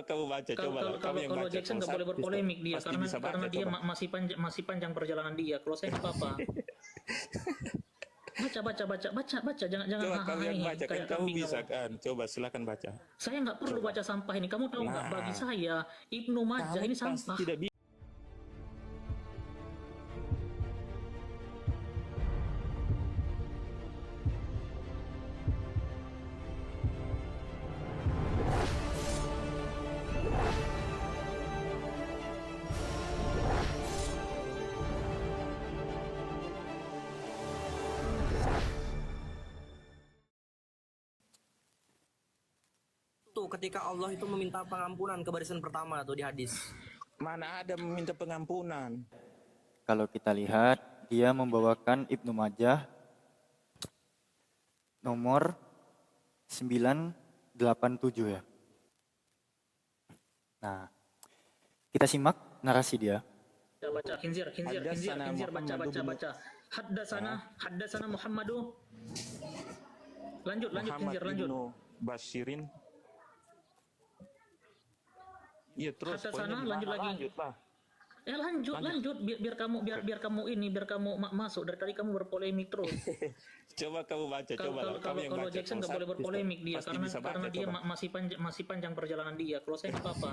kamu baca, coba lah. Kamu yang Kalau baca. Jackson nggak boleh berpolemik dia pasti bisa baca, karena dia coba. masih panjang perjalanan dia. Kalau saya nggak apa-apa. Baca, jangan Coba kamu hahaha yang ini baca, kan kayak kamu kambing bisa kamu. kan. Coba silakan baca. Saya nggak perlu Coba. baca sampah ini. Kamu tahu nggak? Bagi Nah, saya Ibnu Majah kamu ini pasti sampah. tidak bisa. Tuh ketika Allah itu meminta pengampunan ke barisan pertama tuh di hadis. Mana ada meminta pengampunan. Kalau kita lihat, dia membawakan Ibnu Majah nomor 987 ya. Nah, kita simak narasi dia. Baca, khinzir, baca. Haddasana Muhammadu. Lanjut, khinzir, lanjut. Ibnu Bashirin. Iya, terus Haddasana, lanjut lagi. Lanjut lah. Lanjut. Biar kamu masuk. Dari tadi kamu berpolemik terus. Coba kamu baca, coba lah. Kamu yang Kalau baca. Jackson nggak boleh berpolemik dia Pasti bisa baca, karena dia coba. masih panjang perjalanan dia. Kalau saya nggak apa-apa.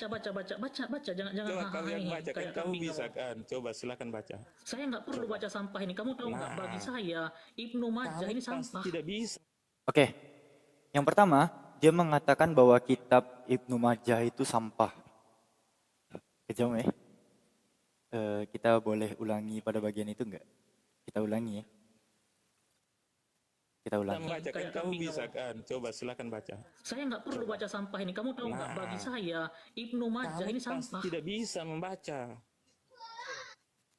Baca, jangan Coba kamu hahaha yang ini baca, kan kayak kamu kambing bisa kamu. kan. Coba silakan baca. Saya nggak perlu baca sampah ini. Kamu tahu nggak? Nah, Bagi saya Ibnu Majah Kamu ini pasti sampah. tidak bisa. Oke, yang pertama, dia mengatakan bahwa kitab Ibnu Majah itu sampah. Kejam ya? Kita boleh ulangi pada bagian itu enggak? Kita ulangi ya. Kita Kamu ulangi. baca, kan Kayak kamu kambing bisa kamu. kan. Coba silakan baca. Saya nggak perlu baca sampah ini. Kamu tahu nggak? Nah, Bagi saya Ibnu Majah Kamu ini pasti sampah. tidak bisa membaca.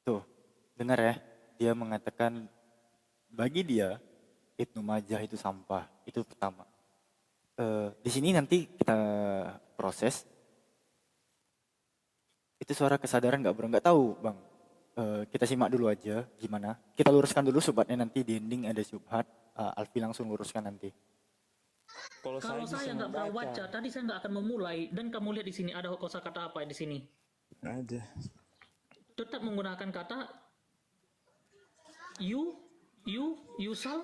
Tuh, dengar ya. Dia mengatakan bagi dia Ibnu Majah itu sampah. Itu pertama. Di sini nanti kita proses. Itu suara kesadaran nggak bro? Nggak tahu bang. Kita simak dulu aja gimana. Kita luruskan dulu subhatnya, nanti di ending ada subhat. Alfi langsung luruskan nanti. Kalau Kalau bisa saya nggak pernah membaca. baca, tadi saya nggak akan memulai. Dan kamu lihat di sini ada kosakata apa di sini? Ada. Tetap menggunakan kata yusal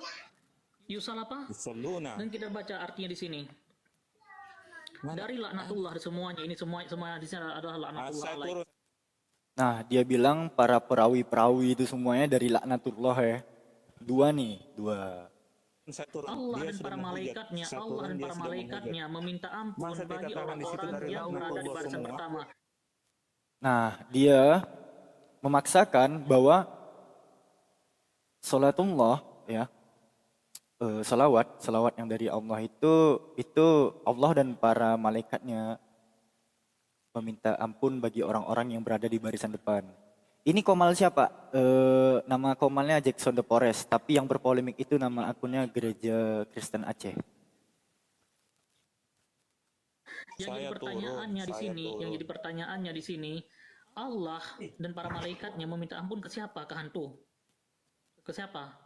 apa? Yusalluna. Dan kita baca artinya di sini. Mana? Dari laknatullah semuanya. Ini semua di sini adalah laknatullah Saya alaih. turun. Nah, dia bilang para perawi-perawi itu semuanya dari laknatullah ya. Dua. Saya turun. Allah Dia dan sudah para menghujat. malaikatnya, Saya Allah turun, dan dia para sudah malaikatnya meminta ampun Masa bagi dikatakan di situ orang-orang dari yang berada di laknatullah barisan semua? pertama. Nah, dia memaksakan bahwa salatullah ya, salawat yang dari Allah itu Allah dan para malaikatnya meminta ampun bagi orang-orang yang berada di barisan depan. Ini komal siapa? Nama komalnya Jackson de Pores, tapi yang berpolemik itu nama akunnya Gereja Kristen Aceh. Saya Yang jadi pertanyaannya di sini, Allah dan para malaikatnya meminta ampun ke siapa? Ke hantu? Ke siapa?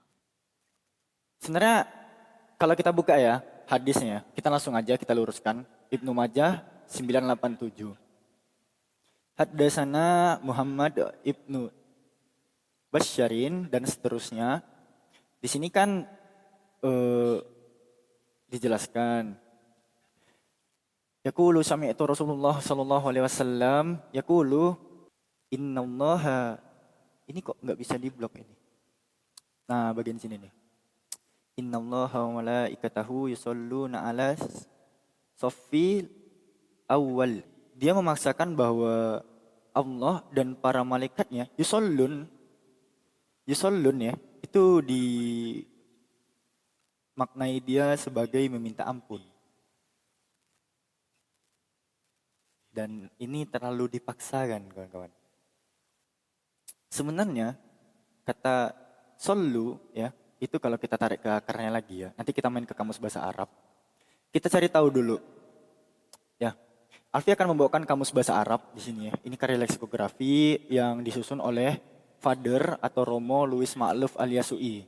Sebenarnya kalau kita buka ya hadisnya, kita langsung aja kita luruskan. Ibnu Majah 987. Haddasana Muhammad Ibnu Basyarin dan seterusnya. Di sini kan dijelaskan. Yaqulu sami'tu Rasulullah sallallahu alaihi wasallam yaqulu innallaha, ini kok nggak bisa diblok ini. Nah, bagian sini nih. Innallaha wa malaikatahu yusholluna 'ala saffil awal. Dia memaksakan bahwa Allah dan para malaikatnya yusollun ya, itu dimaknai dia sebagai meminta ampun. Dan ini terlalu dipaksakan kawan-kawan. Sebenarnya kata sollu ya, itu kalau kita tarik ke akarnya lagi ya, nanti kita main ke kamus bahasa Arab. Kita cari tahu dulu. Ya. Alfi akan membawakan kamus bahasa Arab di sini ya. Ini karya leksikografi yang disusun oleh Father atau Romo Louis Ma'luf alias UI.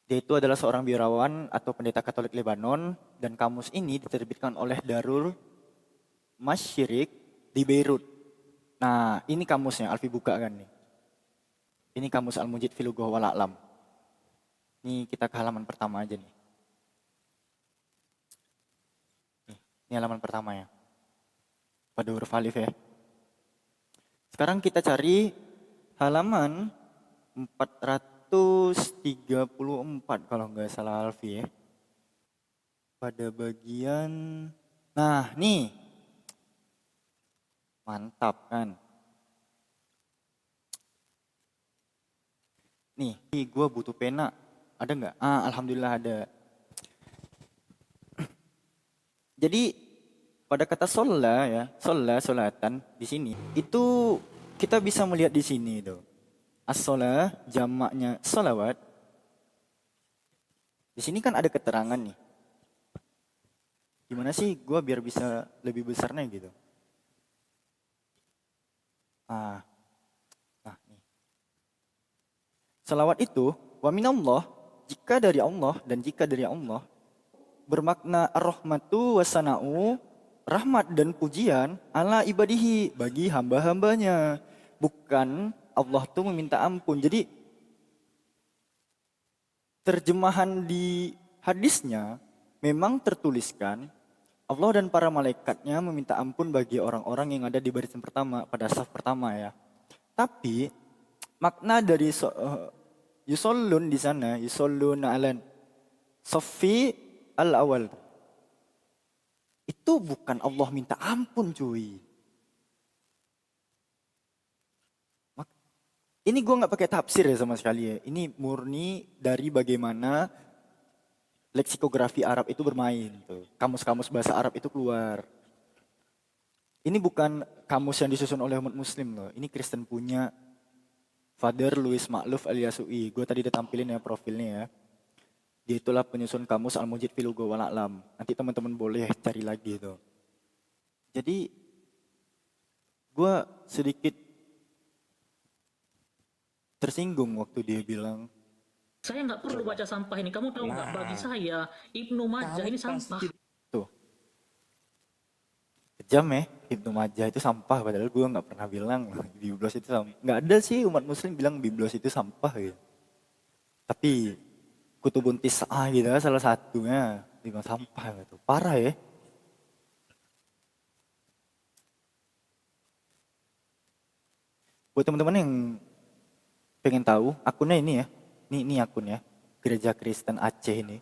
Dia itu adalah seorang biarawan atau pendeta Katolik Lebanon dan kamus ini diterbitkan oleh Darul Masyirik di Beirut. Nah, ini kamusnya, Alfi buka kan nih. Ini kamus Al-Mujid fi Lughah wal A'lam. Ini kita ke halaman pertama aja nih. Ini halaman pertama ya. Pada huruf alif ya. Sekarang kita cari halaman 434 kalau nggak salah Alfi ya. Pada bagian, nah nih, mantap kan. Nih, gue butuh pena. Ada nggak? Alhamdulillah ada. Jadi pada kata sholla ya, sholatan di sini itu kita bisa melihat di sini itu. As-sholah jamaknya sholawat. Di sini kan ada keterangan nih. Gimana sih gue biar bisa lebih besarnya gitu? Nah nih. Salawat itu wa minallah, jika dari Allah dan jika dari Allah, bermakna ar-rahmatu wasana'u, rahmat dan pujian ala ibadihi, bagi hamba-hambanya. Bukan Allah tuh meminta ampun. Jadi terjemahan di hadisnya memang tertuliskan Allah dan para malaikatnya meminta ampun bagi orang-orang yang ada di barisan pertama, pada saf pertama ya. Tapi makna dari yusollun di sana, yusollun alan sofi al-awal, itu bukan Allah minta ampun cuy. Ini gue nggak pakai tafsir ya sama sekali ya. Ini murni dari bagaimana leksikografi Arab itu bermain. Tuh. Kamus-kamus bahasa Arab itu keluar. Ini bukan kamus yang disusun oleh umat muslim loh. Ini Kristen punya, Father Louis Makluf Al-Yasui. Gue tadi udah tampilin ya profilnya ya. Dia itulah penyusun kamus Al-Mujid fi Lughah wal A'lam. Nanti teman-teman boleh cari lagi itu. Jadi gue sedikit tersinggung waktu dia bilang, Saya nggak perlu baca sampah ini. Kamu tahu nggak? Bagi saya Ibnu Majah ini sampah. tuh, kejam ya, Ibnu Majah itu sampah. Padahal gue nggak pernah bilang Biblos itu sampah. Nggak ada sih umat muslim bilang Biblos itu sampah gitu. Tapi Kutubun Tis'ah gitu salah satunya bilang sampah gitu. Parah ya. Buat teman-teman yang pengen tahu, akunnya ini ya. Ini akun ya. Gereja Kristen Aceh ini.